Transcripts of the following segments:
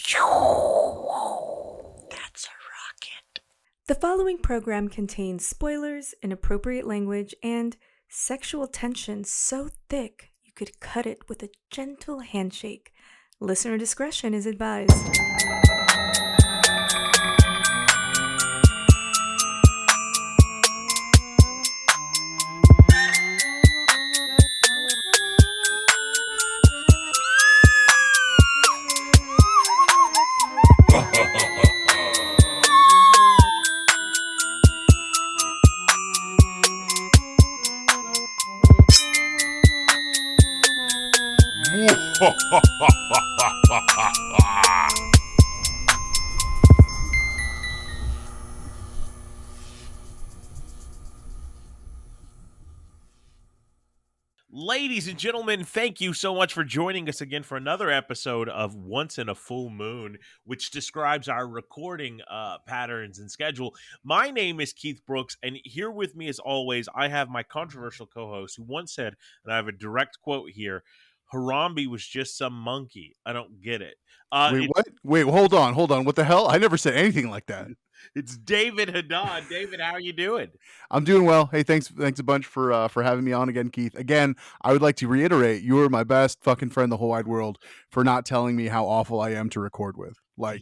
That's a rocket. The following program contains spoilers, inappropriate language, and sexual tension so thick you could cut it with a gentle handshake. Listener discretion is advised. Ladies and gentlemen, thank you so much for joining us again for another episode of Once in a Full Moon, which describes our recording patterns and schedule. My name is Keith Brooks, and here with me, as always, I have my controversial co-host who once said, and I have a direct quote here, Harambe was just some monkey. I don't get it. Wait, what? Wait, hold on. What the hell? I never said anything like that. It's David Haddad. David, how are you doing? I'm doing well. Hey, thanks a bunch for having me on again, Keith. Again, I would like to reiterate, you are my best fucking friend in the whole wide world for not telling me how awful I am to record with. Like,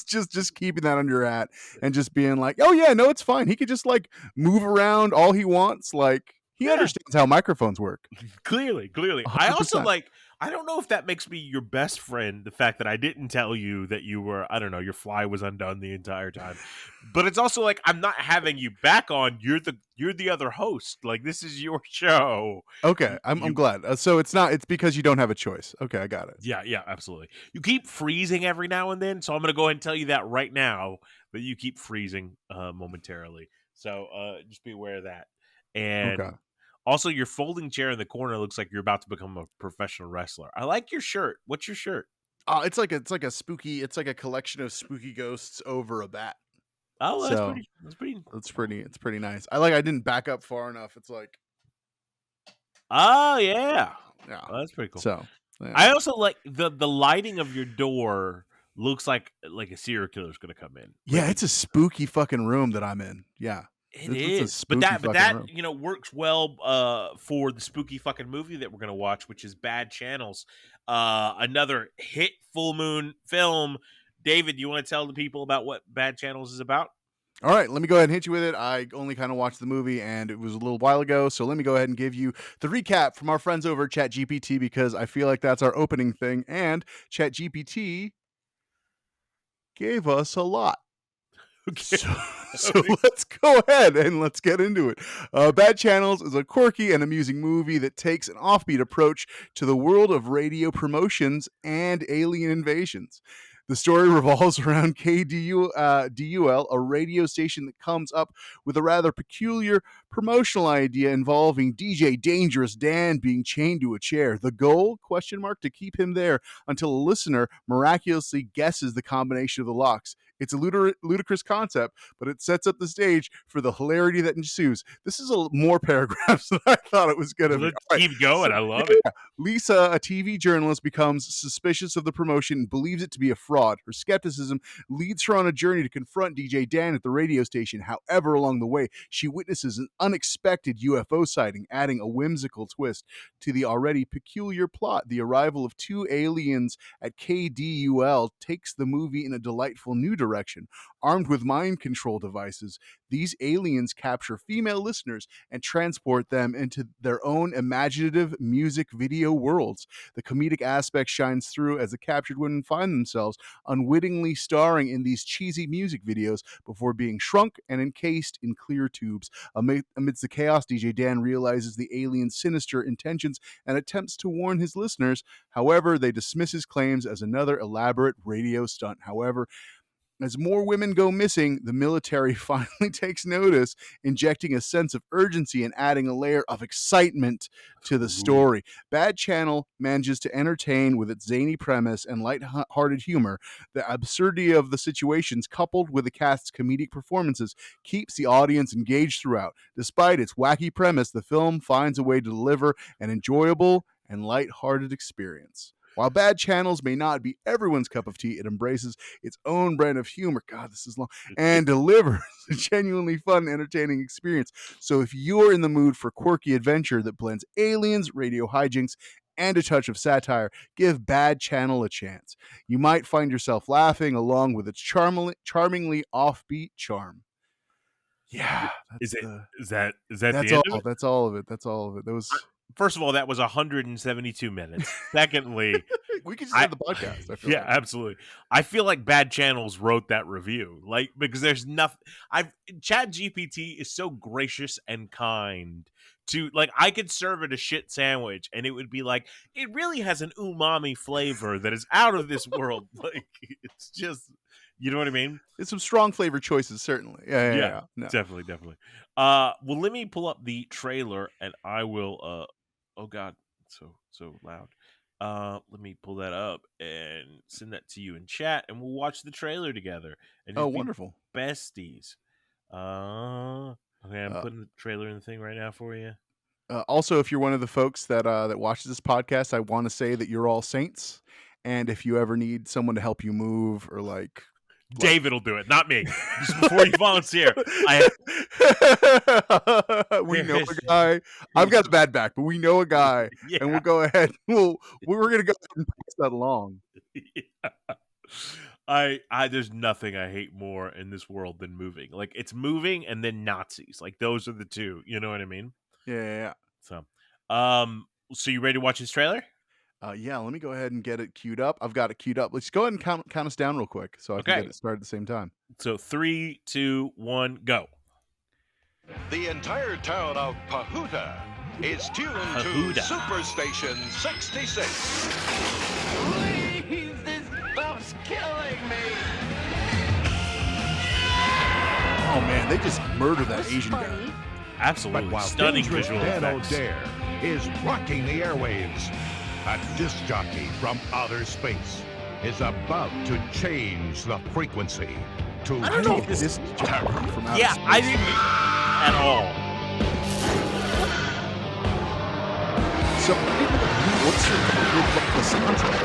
just keeping that under your hat and just being like, oh yeah, no, it's fine. He could just like move around all he wants. Like, he understands how microphones work. Clearly. 100%. I also I don't know if that makes me your best friend, the fact that I didn't tell you that you were, I don't know, your fly was undone the entire time. But it's also like, I'm not having you back on. You're the other host. Like, this is your show. Okay, I'm glad. So it's because you don't have a choice. Okay, I got it. Yeah, absolutely. You keep freezing every now and then, so I'm going to go ahead and tell you that right now, that you keep freezing momentarily. So just be aware of that. And okay. Also, your folding chair in the corner looks like you're about to become a professional wrestler. I like your shirt. What's your shirt? It's like a spooky. It's like a collection of spooky ghosts over a bat. Oh, so that's pretty. It's pretty nice. I didn't back up far enough. It's like, oh yeah, well, that's pretty cool. So yeah. I also like the lighting of your door. Looks like a serial killer's gonna come in. Yeah, it's a spooky fucking room that I'm in. Yeah. It is, but that room. Works well for the spooky fucking movie that we're gonna watch, which is Bad Channels, another hit full moon film. David, you want to tell the people about what Bad Channels is about? All right, let me go ahead and hit you with it. I only kind of watched the movie, and it was a little while ago, so let me go ahead and give you the recap from our friends over at ChatGPT, because I feel like that's our opening thing, and ChatGPT gave us a lot. Okay. So let's go ahead and let's get into it. Bad Channels is a quirky and amusing movie that takes an offbeat approach to the world of radio promotions and alien invasions. The story revolves around KDUL, a radio station that comes up with a rather peculiar promotional idea involving DJ Dangerous Dan being chained to a chair. The goal, ? To keep him there until a listener miraculously guesses the combination of the locks. It's a ludicrous concept, but it sets up the stage for the hilarity that ensues. This is more paragraphs than I thought it was going to be. Let's keep going. I love it. Lisa, a TV journalist, becomes suspicious of the promotion and believes it to be a fraud. Her skepticism leads her on a journey to confront DJ Dan at the radio station. However, along the way, she witnesses an unexpected UFO sighting, adding a whimsical twist to the already peculiar plot. The arrival of two aliens at KDUL takes the movie in a delightful new direction. Armed with mind control devices, these aliens capture female listeners and transport them into their own imaginative music video worlds. The comedic aspect shines through as the captured women find themselves unwittingly starring in these cheesy music videos before being shrunk and encased in clear tubes. Amidst the chaos, DJ Dan realizes the aliens' sinister intentions and attempts to warn his listeners. However, they dismiss his claims as another elaborate radio stunt. However, as more women go missing, the military finally takes notice, injecting a sense of urgency and adding a layer of excitement to the story. Bad Channel manages to entertain with its zany premise and light-hearted humor. The absurdity of the situations, coupled with the cast's comedic performances, keeps the audience engaged throughout. Despite its wacky premise, the film finds a way to deliver an enjoyable and light-hearted experience. While Bad Channels may not be everyone's cup of tea, it embraces its own brand of humor. God, this is long. And delivers a genuinely fun, entertaining experience. So if you're in the mood for quirky adventure that blends aliens, radio hijinks, and a touch of satire, give Bad Channel a chance. You might find yourself laughing along with its charmingly offbeat charm. Yeah, Is that that's the end of all. it? That's all of it. That's all of it. That was. First of all, that was 172 minutes. Secondly, We could just have the podcast. I feel yeah, like. absolutely. I feel like Bad Channels wrote that review, like because there's nothing. Chat GPT is so gracious and kind to like. I could serve it a shit sandwich, and it would be like it really has an umami flavor that is out of this world. Like it's just, you know what I mean? It's some strong flavor choices, certainly. Yeah. No. Definitely. Well, let me pull up the trailer, and I will. Oh God, so loud. Let me pull that up and send that to you in chat, and we'll watch the trailer together. And just be Wonderful. besties. Okay, I'm putting the trailer in the thing right now for you. Also, if you're one of the folks that watches this podcast, I want to say that you're all saints. And if you ever need someone to help you move or like David will do it, not me. Just before you volunteer, we know a guy. I've got a bad back, but we know a guy, yeah. and we'll go ahead. We're gonna go ahead and pass that along. Yeah. There's nothing I hate more in this world than moving. Like it's moving and then Nazis. Like those are the two. You know what I mean? Yeah. So, so you ready to watch this trailer? Yeah, let me go ahead and get it queued up. I've got it queued up. Let's go ahead and count us down real quick so I can get it started at the same time. So 3, 2, 1, go. The entire town of Pahuta is tuned to Superstation 66. Please, this stuff's killing me. Oh man, they just murdered that Asian guy. Absolutely. But while Stunning dangerous visual Dan effects. O'Dare is rocking the airwaves, a disc jockey from outer space is about to change the frequency to I don't know if this is terror from outer Yeah, space. I didn't at all. So, what's your the soundtrack?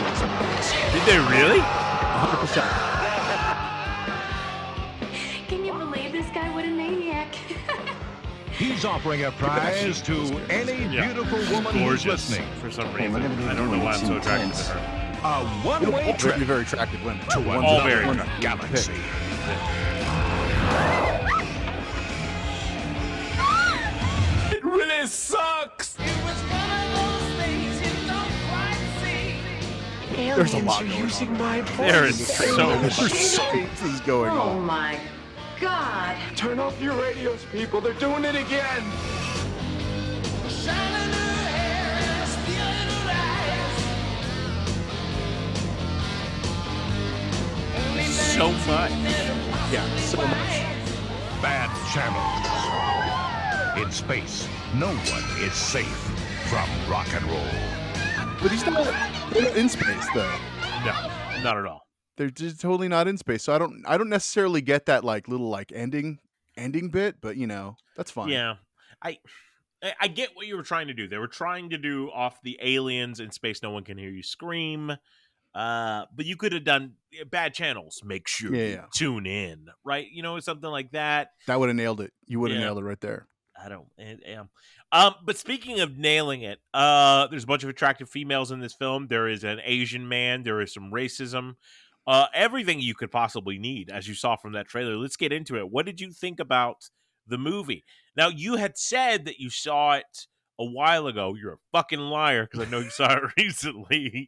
Did they really? 100%. Can you believe this guy? What a maniac. He's offering a prize to any beautiful woman who's Gorgeous listening. for some reason. I don't know why I'm so attracted to her. A one-way trip Very attractive women. to All very another attractive. galaxy. It really sucks. There's a lot going on. Using my voice. There is so much. This is going Oh on. my God. Turn off your radios, people. They're doing it again. So much. Yeah, so much. Bad channels. In space, no one is safe from rock and roll. But they're not in space though. No, not at all. They're just totally not in space. So I don't necessarily get that like little like ending bit, but you know, that's fine. Yeah. I get what you were trying to do. They were trying to do off the aliens in space, no one can hear you scream. But you could have done Bad Channels. Make sure you tune in, right? You know, something like that. That would have nailed it. You would have nailed it right there. I don't. But speaking of nailing it, there's a bunch of attractive females in this film. There is an Asian man. There is some racism. Everything you could possibly need, as you saw from that trailer. Let's get into it. What did you think about the movie? Now, you had said that you saw it a while ago. You're a fucking liar because I know you saw it recently.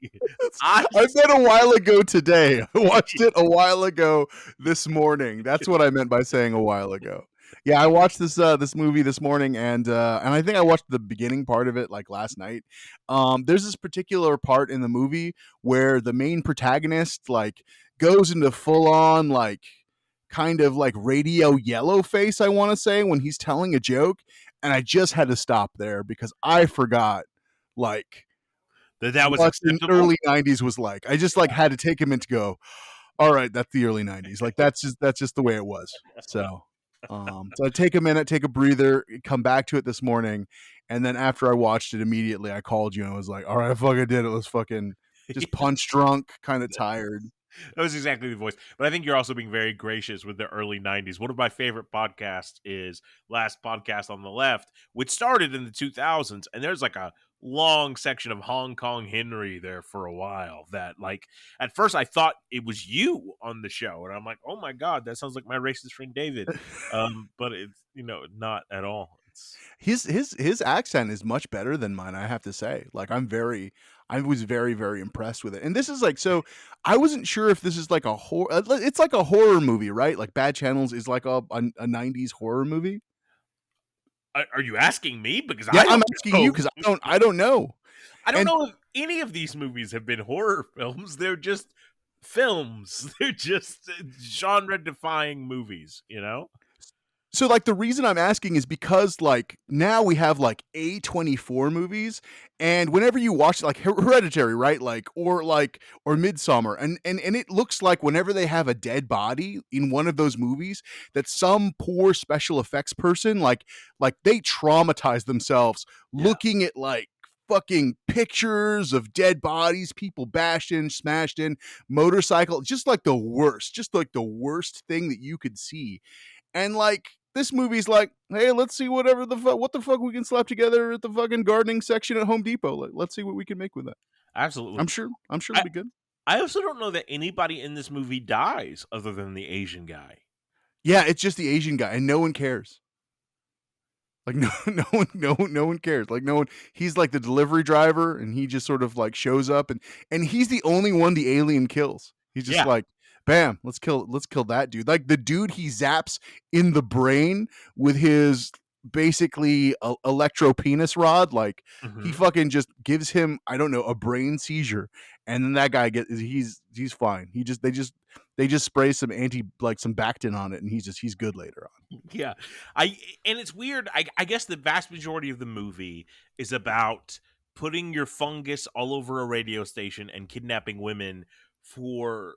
I said a while ago today. I watched it a while ago this morning. That's what I meant by saying a while ago. Yeah, I watched this movie this morning, and I think I watched the beginning part of it like last night. There's this particular part in the movie where the main protagonist like goes into full on like kind of like radio yellow face, I want to say, when he's telling a joke, and I just had to stop there because I forgot like that was what the acceptable? early 90s was like. I just like had to take him in to go, all right, that's the early 90s. Like that's just the way it was. So I take a minute, take a breather, come back to it this morning, and then after I watched it immediately, I called you and I was like, all right, I fucking did it. Let's fucking just punch drunk, kind of tired. That was exactly the voice. But I think you're also being very gracious with the early 90s. One of my favorite podcasts is Last Podcast on the Left, which started in the 2000s. And there's like a long section of Hong Kong Henry there for a while that, like, at first I thought it was you on the show. And I'm like, oh my God, that sounds like my racist friend David. But it's, not at all. It's His accent is much better than mine, I have to say. Like I was very, very impressed with it. And this is like, so I wasn't sure if this is like a horror. It's like a horror movie, right? Like Bad Channels is like a 90s horror movie. Are you asking me? Because Yeah, I I'm don't asking know. you because I don't know. I don't And- know if any of these movies have been horror films. They're just films. They're just genre-defying movies, So like the reason I'm asking is because like now we have like A24 movies, and whenever you watch like Hereditary, right? Like or Midsummer, and it looks like whenever they have a dead body in one of those movies, that some poor special effects person like they traumatize themselves looking at like fucking pictures of dead bodies, people bashed in, smashed in, motorcycle, just like the worst thing that you could see. And like this movie's like, hey, let's see what the fuck we can slap together at the fucking gardening section at Home Depot. Like, let's see what we can make with that. Absolutely. I'm sure it'll be good. I also don't know that anybody in this movie dies other than the Asian guy. Yeah, it's just the Asian guy, and no one cares. Like no one cares. Like no one. He's like the delivery driver, and he just sort of like shows up, and he's the only one the alien kills. He's just like, bam, let's kill that dude. Like the dude he zaps in the brain with his basically electro penis rod. Like he fucking just gives him, I don't know, a brain seizure, and then that guy he's fine. They just spray some some Bactin on it, and he's good later on. Yeah. And it's weird. I guess the vast majority of the movie is about putting your fungus all over a radio station and kidnapping women for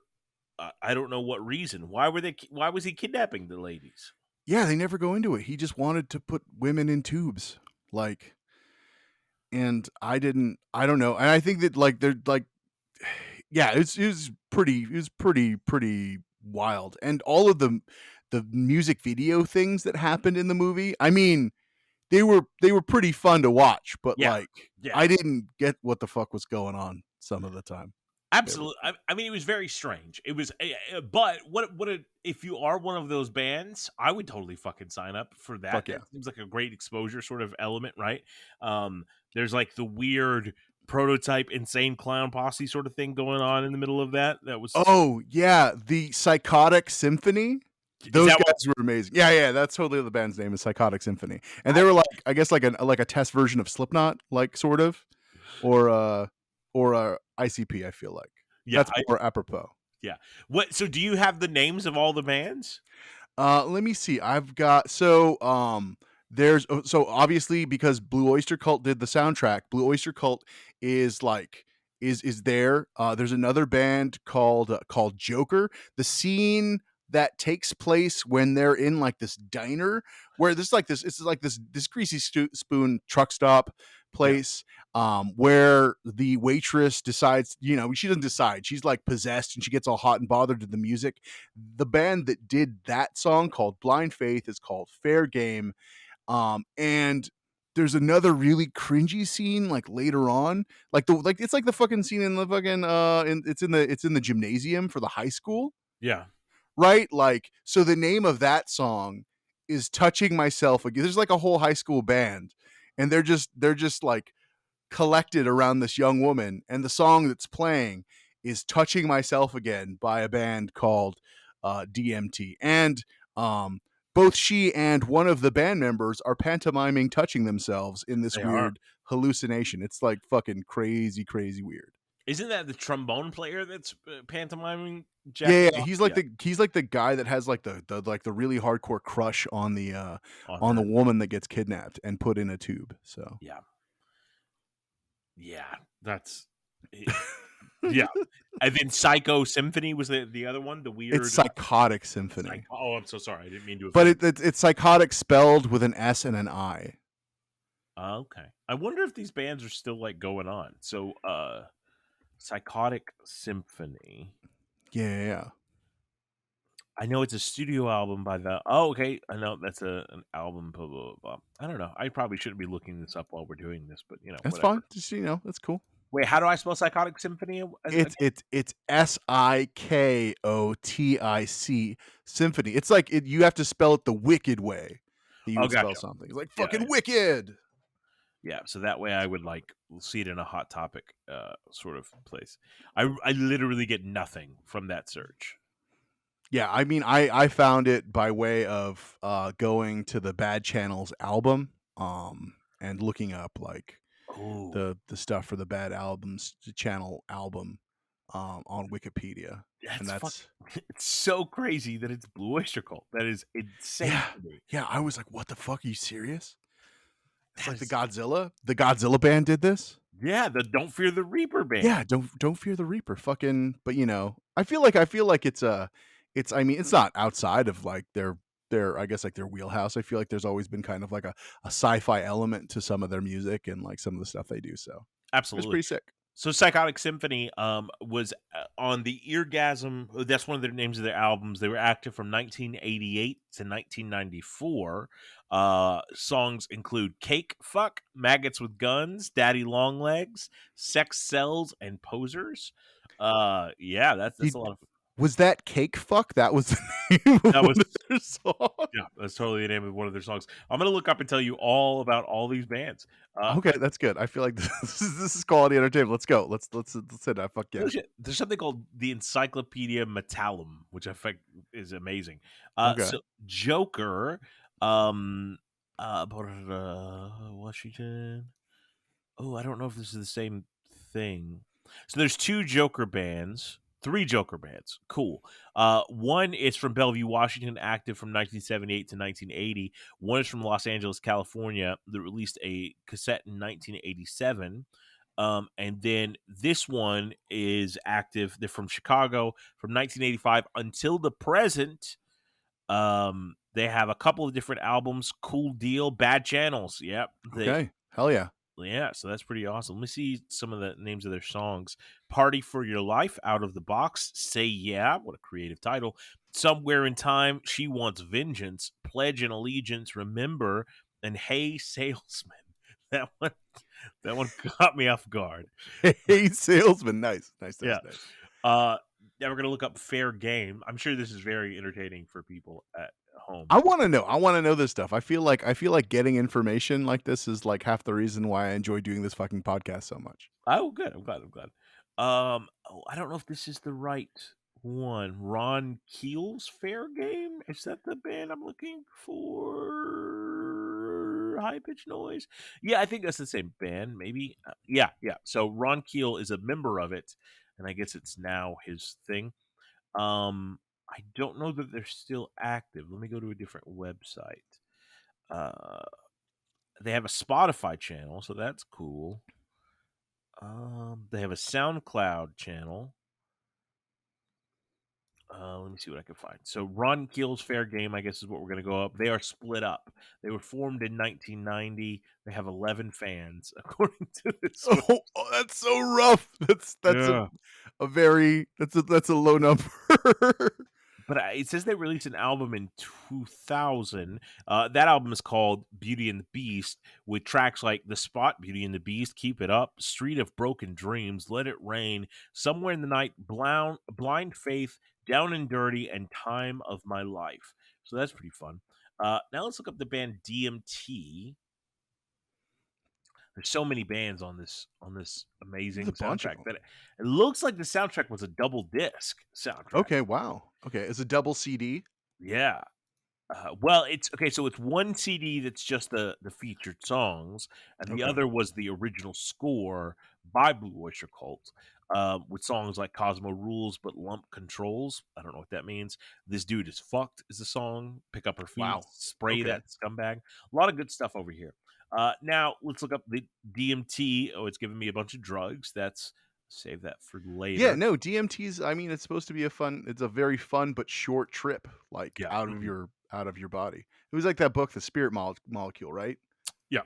I don't know what reason. Why was he kidnapping the ladies? Yeah, they never go into it. He just wanted to put women in tubes. Like, and I don't know. And I think that like they're like, yeah, it was pretty wild. And all of the music video things that happened in the movie, I mean, they were pretty fun to watch, but I didn't get what the fuck was going on some of the time. Absolutely. I mean, it was very strange. It was, but if you are one of those bands, I would totally fucking sign up for that. Fuck yeah. It seems like a great exposure sort of element, right? There's like the weird prototype insane clown posse sort of thing going on in the middle of that. That was the Psychotic Symphony. Those guys were amazing. Yeah, that's totally the band's name is Psychotic Symphony, and they were like, I guess like a test version of Slipknot, like sort of, or ICP. I feel like that's more apropos. Yeah. What? So, do you have the names of all the bands? Let me see. I've got there's obviously because Blue Oyster Cult did the soundtrack. Blue Oyster Cult is like is there. There's another band called Joker. The scene that takes place when they're in like this diner where this greasy spoon truck stop place, where the waitress decides, she doesn't decide, she's like possessed and she gets all hot and bothered to the music. The band that did that song called Blind Faith is called Fair Game. And there's another really cringy scene like later on, it's like the fucking scene in the fucking it's in the gymnasium for the high school. Yeah. Right? Like, so the name of that song is Touching Myself Again. There's like a whole high school band, and they're just like collected around this young woman, and the song that's playing is Touching Myself Again by a band called DMT. And both she and one of the band members are pantomiming touching themselves in this weird hallucination. It's like fucking crazy weird. Isn't that the trombone player that's pantomiming? Yeah. He's like the guy that has like the really hardcore crush on the woman that gets kidnapped and put in a tube. So yeah, that's yeah. And then Psycho Symphony was the other one. The weird. It's Psychotic Symphony. I'm so sorry. I didn't mean to. But it's psychotic spelled with an S and an I. Okay. I wonder if these bands are still like going on. So Psychotic Symphony. Yeah. I know it's a studio album by the. Oh, okay. I know that's an album. Blah, blah, blah. I don't know. I probably shouldn't be looking this up while we're doing this, but That's whatever. fine. Just that's cool. Wait, how do I spell Psychotic Symphony? It's SIKOTIC symphony. It's like you have to spell it the wicked way. You would spell gotcha. something. It's like Yeah, fucking wicked. Yeah, so that way I would see it in a hot topic sort of place. I literally get nothing from that search. Yeah, I mean, I found it by way of going to the Bad Channels album, and looking up like the stuff for the Bad Albums Channel album, on Wikipedia, and that's it's so crazy that it's Blue Oyster Cult. That is insane to me. Yeah. I was like, what the fuck? Are you serious? It's That like is- the Godzilla band did this. Yeah, the Don't Fear the Reaper band. Yeah, don't fear the Reaper. Fucking, but I feel like it's I mean, it's not outside of like their I guess like their wheelhouse. I feel like there's always been kind of like a sci-fi element to some of their music and like some of the stuff they do. So Absolutely. it's pretty sick. So Psychotic Symphony was on the Eargasm. That's one of their names of their albums. They were active from 1988 to 1994. Songs include Cake Fuck, Maggots with Guns, Daddy Longlegs, Sex Cells, and Posers. Yeah, that's a lot of. Was that Cake Fuck? That was the name of one of their songs. Yeah, that's totally the name of one of their songs. I'm gonna look up and tell you all about all these bands. Okay, that's good. I feel like this is quality entertainment. Let's go. Let's say that. Fuck yeah. There's something called the Encyclopedia Metallum, which I think is amazing. Okay. So Joker, Washington. Oh, I don't know if this is the same thing. So there's three Joker bands. Cool. One is from Bellevue, Washington, active from 1978 to 1980. One is from Los Angeles, California, that released a cassette in 1987. And then this one is active. They're from Chicago from 1985 until the present. They have a couple of different albums. Cool Deal, Bad Channels. Yep. Okay. Hell yeah. Yeah, so that's pretty awesome. Let me see some of the names of their songs. Party for Your Life, Out of the Box, Say Yeah, what a creative title. Somewhere in Time, She Wants Vengeance, Pledge an Allegiance, Remember, and Hey Salesman. That one caught me off guard. Hey Salesman, nice. Yeah. Now we're gonna look up Fair Game. I'm sure this is very entertaining for people at home. I want to know this stuff. I feel like getting information like this is like half the reason why I enjoy doing this fucking podcast so much. Oh, good. I'm glad. I don't know if this is the right one. Ron Keel's Fair Game? Is that the band I'm looking for? High Pitch Noise? Yeah, I think that's the same band. Maybe. Yeah. So Ron Keel is a member of it, and I guess it's now his thing. I don't know that they're still active. Let me go to a different website. They have a Spotify channel, so that's cool. They have a SoundCloud channel. Let me see what I can find. So Ron Keel's Fair Game, I guess, is what we're going to go up. They are split up. They were formed in 1990. They have 11 fans, according to this. Oh, that's so rough. That's Yeah. a very that's a low number. But it says they released an album in 2000. That album is called Beauty and the Beast, with tracks like The Spot, Beauty and the Beast, Keep It Up, Street of Broken Dreams, Let It Rain, Somewhere in the Night, Blind Faith, Down and Dirty, and Time of My Life. So that's pretty fun. Now let's look up the band DMT. There's so many bands on this amazing soundtrack that it looks like the soundtrack was a double disc soundtrack. Okay, wow. Okay, it's a double CD. Yeah. Well, it's okay. So it's one CD that's just the featured songs, and the other was the original score by Blue Oyster Cult, with songs like Cosmo Rules but Lump Controls. I don't know what that means. This Dude Is Fucked is the song. Pick Up Her Feet. Wow. Spray That Scumbag. A lot of good stuff over here. Now let's look up the DMT. Oh, it's giving me a bunch of drugs. Save that for later. Yeah, no, DMT's. I mean, it's supposed to be it's a very fun but short trip, like out of your body. It was like that book, The Spirit Molecule, right? Yeah.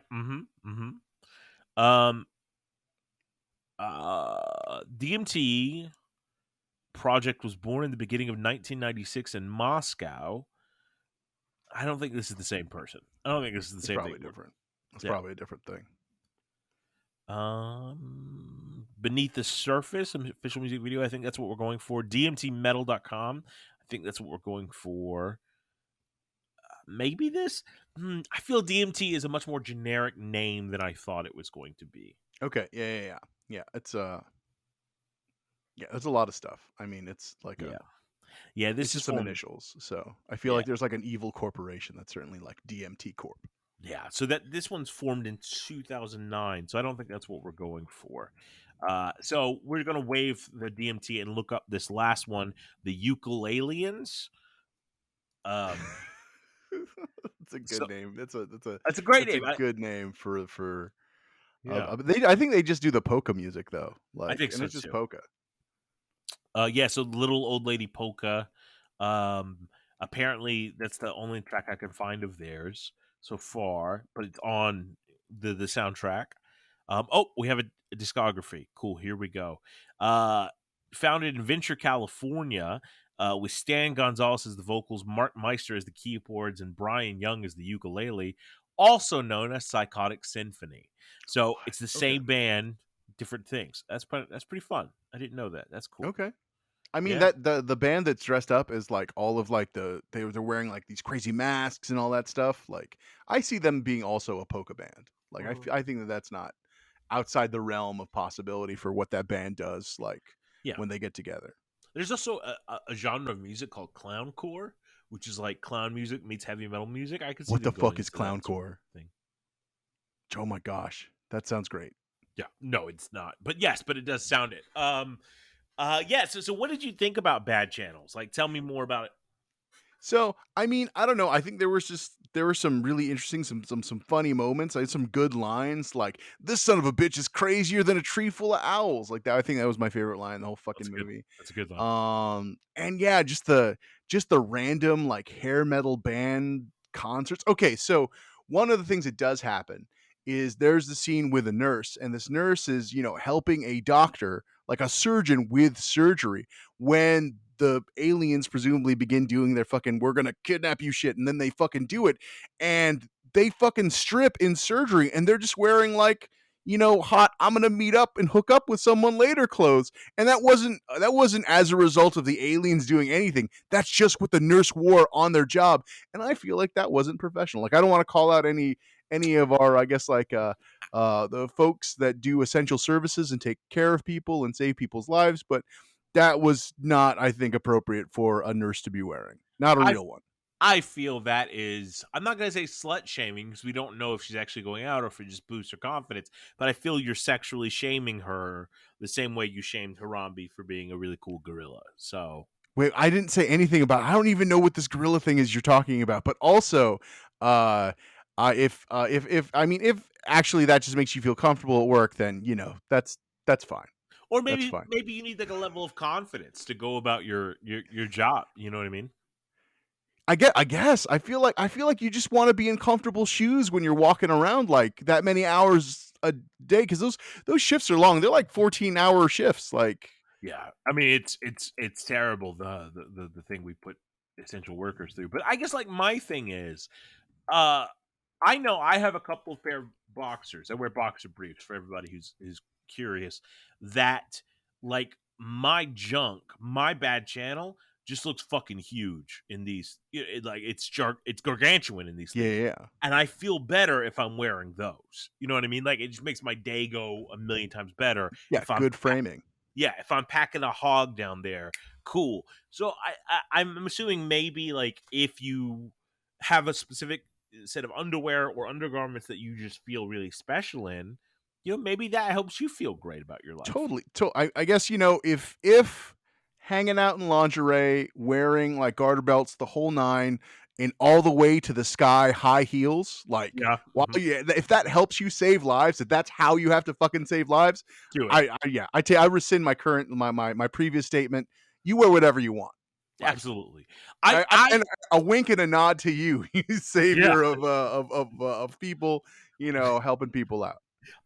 DMT project was born in the beginning of 1996 in Moscow. I don't think this is the same person. I don't think this is the It's same probably thing. different. It's Yeah. probably a different thing. Beneath the Surface, an official music video. I think that's what we're going for. DMTmetal.com. I think that's what we're going for. Maybe this. I feel DMT is a much more generic name than I thought it was going to be. Okay. Yeah. It's yeah, there's a lot of stuff. I mean, it's like Yeah. This it's is just some formed- initials. So I feel like there's like an evil corporation that's certainly like DMT Corp. Yeah, so that this one's formed in 2009, so I don't think that's what we're going for. So we're gonna waive the DMT and look up this last one, the Ukuleleans. It's a good So name. That's that's a great a name. good name for. Yeah, I think they just do the polka music though. I think And so it's just too. polka. Yeah, so Little Old Lady Polka. Apparently that's the only track I can find of theirs so far, but it's on the soundtrack. Oh, we have a discography. Cool, here we go. Founded in Venture, California, with Stan Gonzalez as the vocals, Mark Meister as the keyboards, and Brian Young as the ukulele, also known as Psychotic Symphony. So it's the same band, different things. That's pretty fun. I didn't know that. That's cool. Okay. I mean Yeah. that the band that's dressed up is like all of like they're wearing like these crazy masks and all that stuff. Like I see them being also a polka band. Like I think that that's not outside the realm of possibility for what that band does. Like Yeah. when they get together. There's also a genre of music called clowncore, which is like clown music meets heavy metal music. I could see What the them going fuck is into that sort of clowncore? thing. Oh my gosh, that sounds great. Yeah, no, it's not. But yes, but it does sound it. Yeah. So what did you think about Bad Channels? Like, tell me more about it. So, I mean, I don't know. I think there were some really interesting, some funny moments. I had some good lines, like "This son of a bitch is crazier than a tree full of owls." Like that, I think that was my favorite line in the whole fucking movie. That's a good line. And yeah, just the random like hair metal band concerts. Okay, so one of the things that does happen is there's the scene with a nurse, and this nurse is helping a doctor, like a surgeon, with surgery when the aliens presumably begin doing their fucking "we're gonna kidnap you" shit, and then they fucking do it, and they fucking strip in surgery, and they're just wearing like hot "I'm gonna meet up and hook up with someone later" clothes, and that wasn't as a result of the aliens doing anything. That's just what the nurse wore on their job, and I feel like that wasn't professional. Like I don't want to call out any of our, I guess, like the folks that do essential services and take care of people and save people's lives, but that was not, I think, appropriate for a nurse to be wearing. Not a real one. I feel that is, I'm not going to say slut shaming because we don't know if she's actually going out or if it just boosts her confidence, but I feel you're sexually shaming her the same way you shamed Harambe for being a really cool gorilla. So. Wait, I didn't say anything about, I don't even know what this gorilla thing is you're talking about, but also, if actually that just makes you feel comfortable at work, then, that's fine. Or maybe you need like a level of confidence to go about your job. You know what I mean? I guess I feel like you just want to be in comfortable shoes when you're walking around like that many hours a day, because those shifts are long. They're like 14-hour shifts. Like, yeah, I mean it's terrible the thing we put essential workers through. But I guess like my thing is, I know I have a couple of pair of boxers. I wear boxer briefs for everybody who's curious. That like my junk, my bad channel just looks fucking huge in these. It's gargantuan in these things. Yeah. And I feel better if I'm wearing those. You know what I mean? Like it just makes my day go a million times better. Yeah, good framing. Yeah, if I'm packing a hog down there, cool. So I'm assuming maybe like if you have a specific set of underwear or undergarments that you just feel really special in, maybe that helps you feel great about your life. Totally. I guess, if hanging out in lingerie, wearing like garter belts, the whole nine, and all the way to the sky, high heels, like, yeah. If that helps you save lives, if that's how you have to fucking save lives, do it. I rescind my current, my previous statement. You wear whatever you want. Like, absolutely. And a wink and a nod to you, you savior of people, helping people out.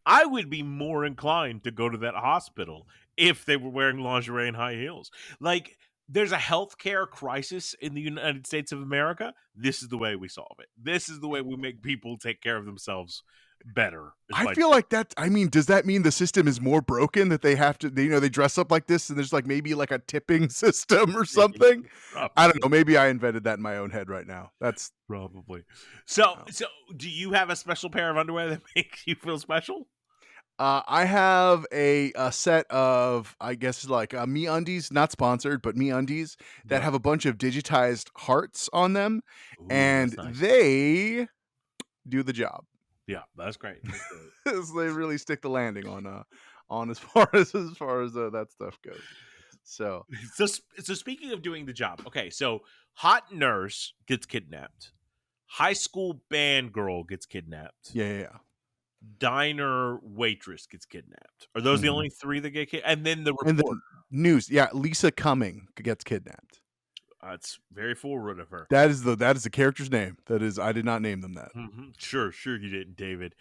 I would be more inclined to go to that hospital if they were wearing lingerie and high heels. Like, there's a healthcare crisis in the United States of America. This is the way we solve it. This is the way we make people take care of themselves better. Is I by feel like that. I mean, does that mean the system is more broken that they have to, they dress up like this and there's like maybe like a tipping system or something? I don't know. Maybe I invented that in my own head right now. That's probably. So do you have a special pair of underwear that makes you feel special? I have a set of, I guess, like Me Undies, not sponsored, but Me Undies that Yeah. have a bunch of digitized hearts on them, Ooh, and that's nice. they do the job. Yeah, that's great. That's They really stick the landing on as far as that stuff goes. So great. So speaking of doing the job, okay, so hot nurse gets kidnapped. High school band girl gets kidnapped. yeah. Diner waitress gets kidnapped. Are those the Mhm. only three that get kidnapped? And then the And reporter. then news, Lisa Cumming gets kidnapped. It's very forward of her. That is the character's name. That is, I did not name them that. Sure you didn't, David.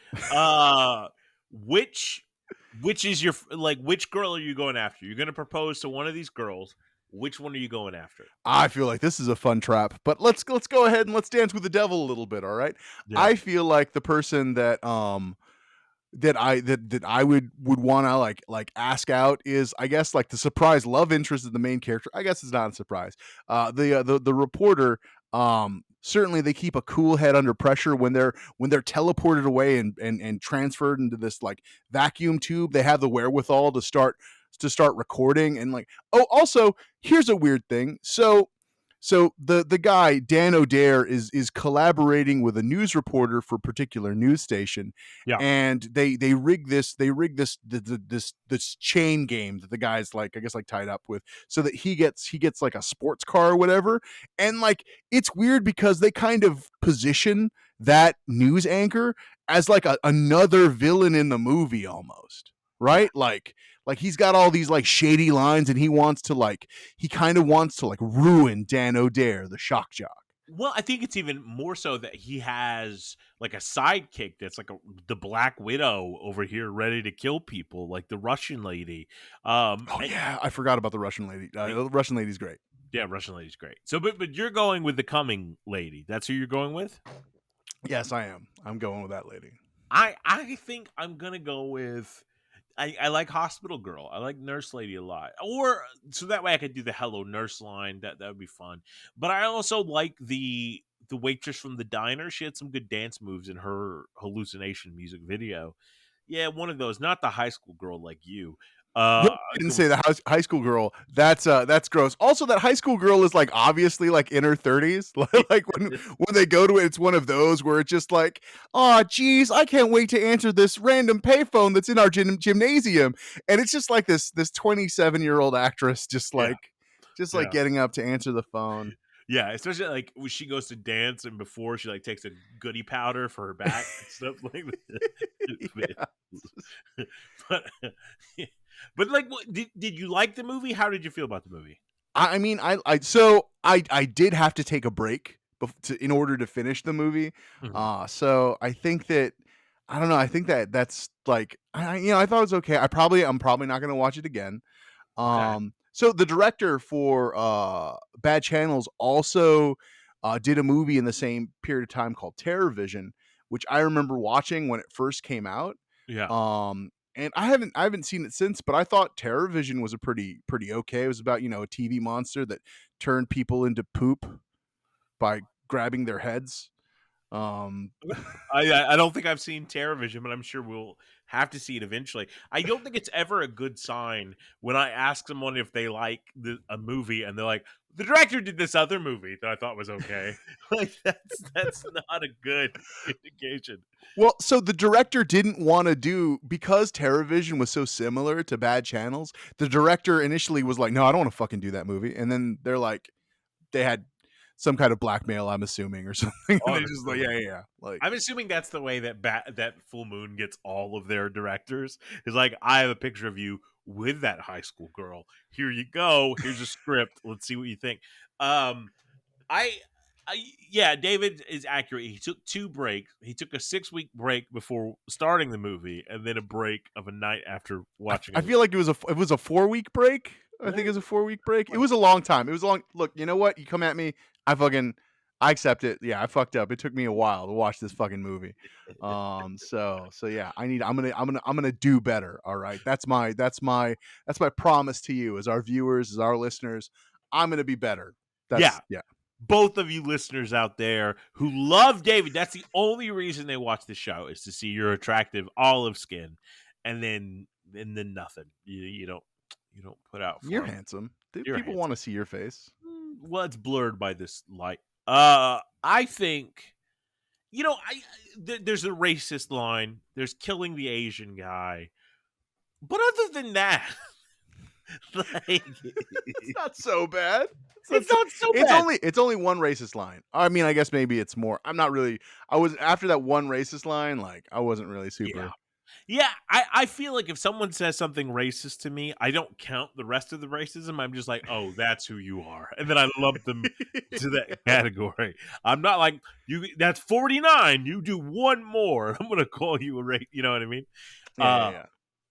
Which is your which girl are you going after? You're going to propose to one of these girls. Which one are you going after? I feel like this is a fun trap, but let's go ahead and let's dance with the devil a little bit. All right. Yeah. I feel like the person that I would want to like ask out is, I guess, like the surprise love interest of the main character. I guess it's not a surprise. The reporter, certainly they keep a cool head under pressure when they're teleported away and transferred into this like vacuum tube. They have the wherewithal to start recording. And like, oh, also here's a weird thing. So the guy Dan O'Dare is collaborating with a news reporter for a particular news station, Yeah. and they rig this this chain game that the guy's like, I guess, like tied up with, so that he gets like a sports car or whatever. And like, it's weird because they kind of position that news anchor as like another villain in the movie almost, right? Like he's got all these like shady lines, and he kind of wants to like ruin Dan O'Dare, the shock jock. Well, I think it's even more so that he has like a sidekick that's like the Black Widow over here, ready to kill people, like the Russian lady. Yeah, I forgot about the Russian lady. The Russian lady's great. Yeah, Russian lady's great. So, but you're going with the Cumming lady. That's who you're going with? Yes, I am. I'm going with that lady. I think I'm gonna go with. I like Hospital Girl. I like Nurse Lady a lot. Or so that way I could do the Hello Nurse line. That would be fun. But I also like the waitress from the diner. She had some good dance moves in her hallucination music video. Yeah, one of those. Not the high school girl like you. I didn't say the high school girl. That's gross. Also, that high school girl is like obviously like in her 30s. Like when they go to it, it's one of those where it's just like, oh, geez, I can't wait to answer this random payphone that's in our gymnasium, and it's just like this 27-year-old actress just like getting up to answer the phone. Yeah, especially like when she goes to dance and before she like takes a goody powder for her back and stuff like that. But like, did you like the movie? How did you feel about the movie? I mean, I did have to take a break in order to finish the movie. Mhm. So I think that, I don't know. I think that's like, I thought it was okay. I'm probably not going to watch it again. Okay. So the director for Bad Channels also did a movie in the same period of time called Terror Vision, which I remember watching when it first came out. Yeah. And I haven't seen it since, but I thought Terror Vision was a pretty okay. It was about, a TV monster that turned people into poop by grabbing their heads. I don't think I've seen TerraVision, but I'm sure we'll have to see it eventually. I don't think it's ever a good sign when I ask someone if they like a movie and they're like, the director did this other movie that I thought was okay. Like that's not a good indication. Well, so the director didn't want to do, because TerraVision was so similar to Bad Channels, the director initially was like, no, I don't want to fucking do that movie. And then they're like, they had some kind of blackmail, I'm assuming, or something. And they just like, yeah. Like, I'm assuming that's the way that that Full Moon gets all of their directors. Is like, I have a picture of you with that high school girl. Here you go. Here's a script. Let's see what you think. I Yeah, David is accurate. He took 2 breaks. He took a 6-week break before starting the movie, and then a break of a night after watching I it. feel like it was a 4-week break. I think it was a 4-week break. It was a long time. It was a long. Look, you know what? You come at me, I accept it. Yeah, I fucked up. It took me a while to watch this fucking movie. So yeah, I'm gonna do better. All right, that's my promise to you, as our viewers, as our listeners. I'm gonna be better. Yeah, Yeah. both of you listeners out there who love David, that's the only reason they watch the show, is to see your attractive olive skin, and then nothing. You don't put out for You're him. handsome. You're People handsome. want to see your face. Well, it's blurred by this light. I think there's a racist line. There's killing the Asian guy, but other than that, like, It's not so bad. it's not so It's bad. only one racist line. I mean, I guess maybe it's more. I'm not really. I was after that one racist line. Like, I wasn't really super. Yeah, I feel like if someone says something racist to me, I don't count the rest of the racism. I'm just like, oh, that's who you are. And then I lump them to that category. I'm not like, that's 49. You do one more. I'm going to call you a race. You know what I mean? Yeah.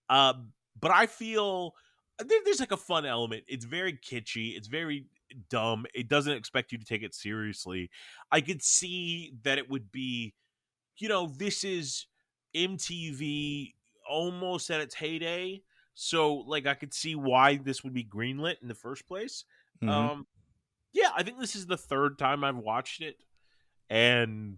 Uh, but I feel there's like a fun element. It's very kitschy. It's very dumb. It doesn't expect you to take it seriously. I could see that it would be, this is MTV almost at its heyday. So like I could see why this would be greenlit in the first place. Mhm. Yeah, I think this is the 3rd time I've watched it. And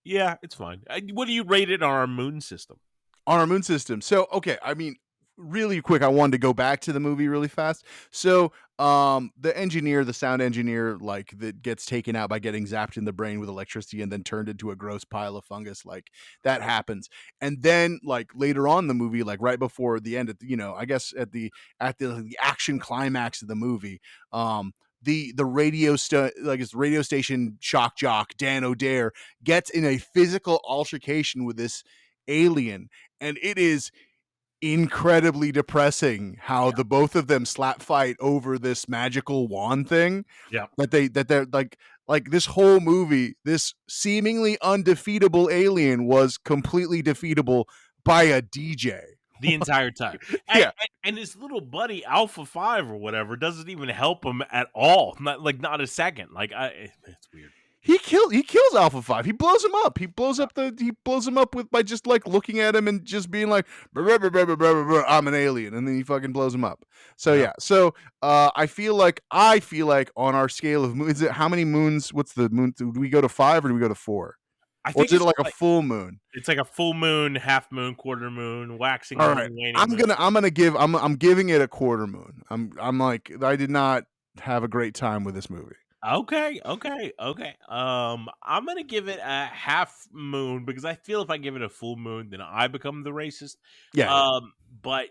yeah, it's fine. What do you rate it on our moon system? On our moon system. So, okay, I mean, really quick, I wanted to go back to the movie really fast. So, the sound engineer, like, that gets taken out by getting zapped in the brain with electricity and then turned into a gross pile of fungus, like, that happens. And then, like, later on in the movie, like right before the end, I guess at the action climax of the movie, the radio station shock jock Dan O'Dare gets in a physical altercation with this alien, and it is incredibly depressing how the both of them slap fight over this magical wand thing Yeah. they're like this whole movie, this seemingly undefeatable alien was completely defeatable by a DJ The entire time. Yeah. And his little buddy Alpha 5 or whatever doesn't even help him at all. Not a second. It's weird. He kills Alpha 5. He blows him up. He blows him up with by just like looking at him and just being like, "Brr, brr, brr, brr, brr, brr, I'm an alien," and then he fucking blows him up. So Yeah. yeah. So I feel like on our scale of moons, how many moons? What's the moon? Do we go to 5 or do we go to 4? I Or think is it it's like a full moon? it's like a full moon, half moon, quarter moon, waxing All moon, right. waning I'm moon. I'm giving it a quarter moon. I'm like, I did not have a great time with this movie. Okay. I'm gonna give it a half moon because I feel if I give it a full moon, then I become the racist. Yeah. But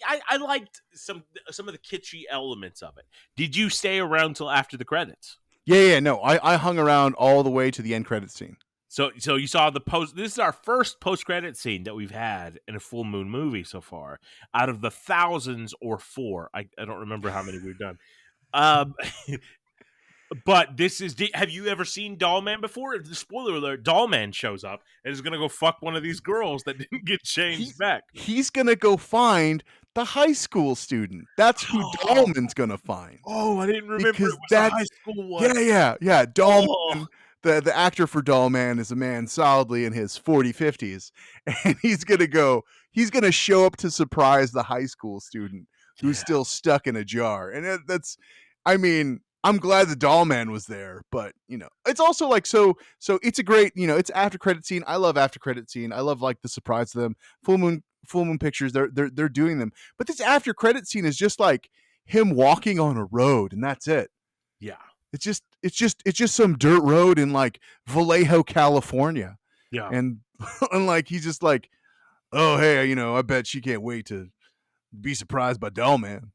I liked some of the kitschy elements of it. Did you stay around till after the credits? Yeah. No, I hung around all the way to the end credit scene. So you saw the post. This is our first post-credit scene that we've had in a full moon movie so far, out of the thousands or 4. I don't remember how many we've done. But this is. Have you ever seen Dollman before? The spoiler alert: Dollman shows up and is gonna go fuck one of these girls that didn't get changed back. He's gonna go find the high school student. That's who Dahlman's gonna find. Oh, I didn't remember Because it was a high school one. Yeah. Dahlman, Oh. the actor for Dollman, is a man solidly in his 50s, and he's gonna show up to surprise the high school student who's still stuck in a jar. And I mean, I'm glad the Dollman was there, but it's also like so it's a great, it's after credit scene. I love after credit scene. I love like the surprise of them. Full moon pictures, they're doing them. But this after credit scene is just like him walking on a road, and that's it. Yeah. It's just some dirt road in like Vallejo, California. Yeah. And like he's just like, oh hey, I bet she can't wait to be surprised by Dollman.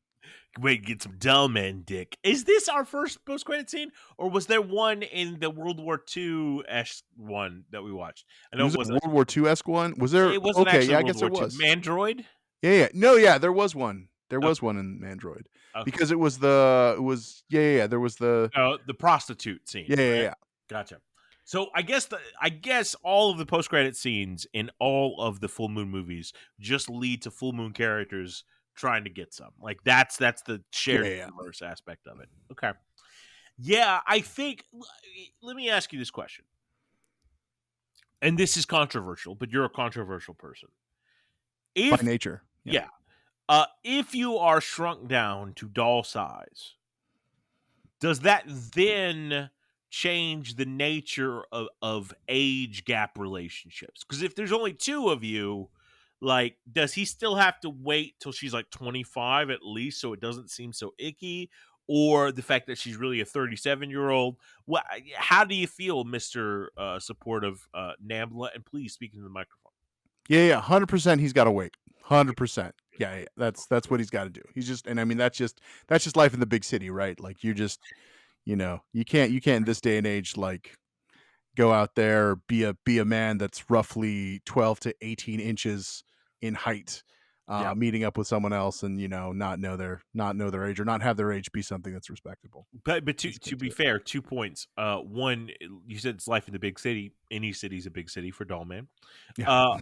Wait, get some Dollman dick. Is this our first post-credit scene, or was there one in the World War II-esque one that we watched? I know Was it it wasn't. World War II-esque one? Was there? It wasn't Okay, actually yeah, I World guess War there II. was. Mandroid? Yeah. No, yeah, there was one. There was one in Android Okay. because there was the The prostitute scene. yeah. Gotcha. So I guess all of the post credit scenes in all of the full moon movies just lead to full moon characters trying to get some. Like that's the shared universe aspect of it. Okay. Yeah, I think. Let me ask you this question, and this is controversial, but you're a controversial person. By nature. Yeah. If you are shrunk down to doll size, does that then change the nature of age gap relationships? Because if there's only two of you, like, does he still have to wait till she's like 25 at least so it doesn't seem so icky? Or the fact that she's really a 37-year-old? What? How do you feel, Mr. Supportive Nambla? And please speak into the microphone. Yeah, 100%. He's got to wait. 100%. Yeah. That's what he's got to do. He's just, and I mean that's just life in the big city, right? Like you just, you can't in this day and age like go out there be a man that's roughly 12 to 18 inches in height, meeting up with someone else and not know their age or not have their age be something that's respectable. But to be fair, 2 points. One, you said it's life in the big city. Any city's a big city for doll man. Yeah.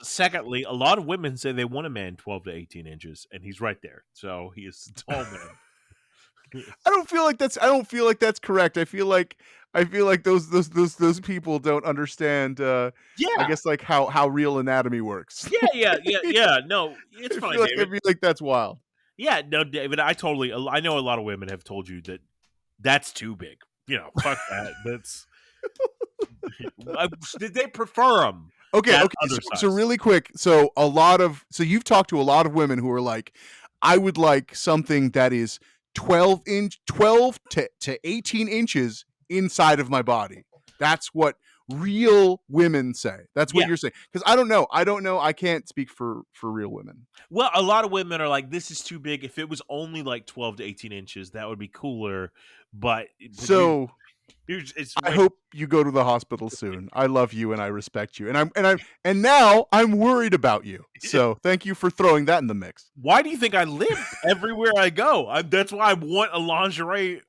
Secondly, a lot of women say they want a man 12 to 18 inches, and he's right there. So he is a tall man. I don't feel like that's correct. I feel like those people don't understand. I guess like how real anatomy works. Yeah. No, it's fine. I feel like that's wild. Yeah, no, David. I know a lot of women have told you that that's too big. Fuck that. That's. Did they prefer them? Okay. So really quick. So you've talked to a lot of women who are like, I would like something that is 12 to 18 inches inside of my body. That's what real women say. That's what you're saying. Because I don't know. I can't speak for real women. Well, a lot of women are like, this is too big. If it was only like 12 to 18 inches, that would be cooler. But so I hope you go to the hospital soon. I love you and I respect you. And now I'm worried about you. So thank you for throwing that in the mix. Why do you think I limp everywhere I go? That's why I want a lingerie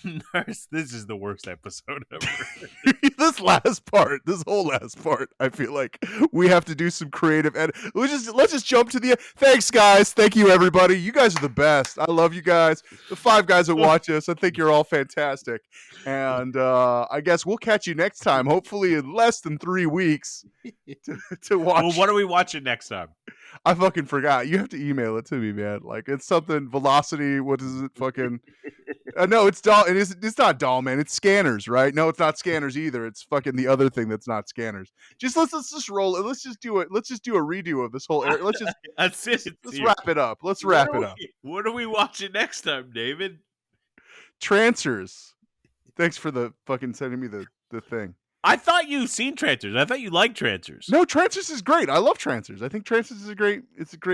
nurse. This is the worst episode ever. This whole last part, I feel like we have to do some creative edit. Let's just jump to the thanks, guys. Thank you, everybody. You guys are the best. I love you guys. The 5 guys that watch us, I think you're all fantastic. And I guess we'll catch you next time, hopefully in less than 3 weeks to watch. Well, what are we watching next time? I fucking forgot. You have to email it to me, man. Like it's something Velocity. What is it? Fucking. No, it's doll. It's not doll, man. It's Scanners, right? No, it's not Scanners either. It's fucking the other thing that's not Scanners. Let's just roll it. Let's just do it. Let's just do a redo of this whole area. Let's just. That's it. Let's wrap it up. Let's wrap it up. What are we watching next time, David? Trancers. Thanks for the fucking sending me the thing. I thought you've seen Trancers. I thought you liked Trancers. No, Trancers is great. I love Trancers. I think Trancers is a great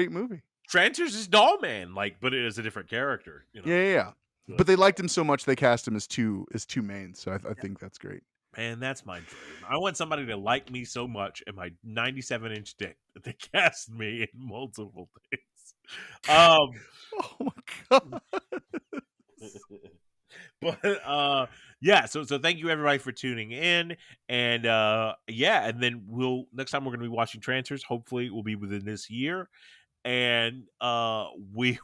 movie. Trancers is Doll Man, but it is a different character. Yeah. But they liked him so much they cast him as two mains. So I think that's great. Man, that's my dream. I want somebody to like me so much and my 97-inch dick that they cast me in multiple things. Oh my god. But yeah, so thank you everybody for tuning in, and and then next time we're gonna be watching Trancers. Hopefully, it will be within this year, and we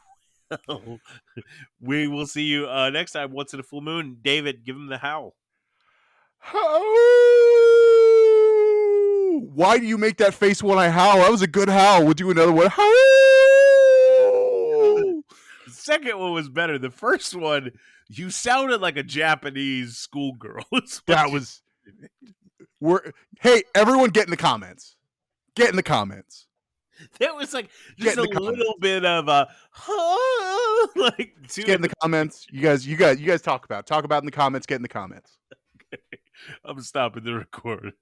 will see you next time. Once in a full moon, David, give him the howl. Why do you make that face when I howl? That was a good howl. We'll do another one. The second one was better. The first one, you sounded like a Japanese schoolgirl. That was. Hey, everyone, get in the comments. Get in the comments. That was like just a little bit of a like. Get in the comments. You guys talk about it in the comments. Get in the comments. Okay. I'm stopping the recording.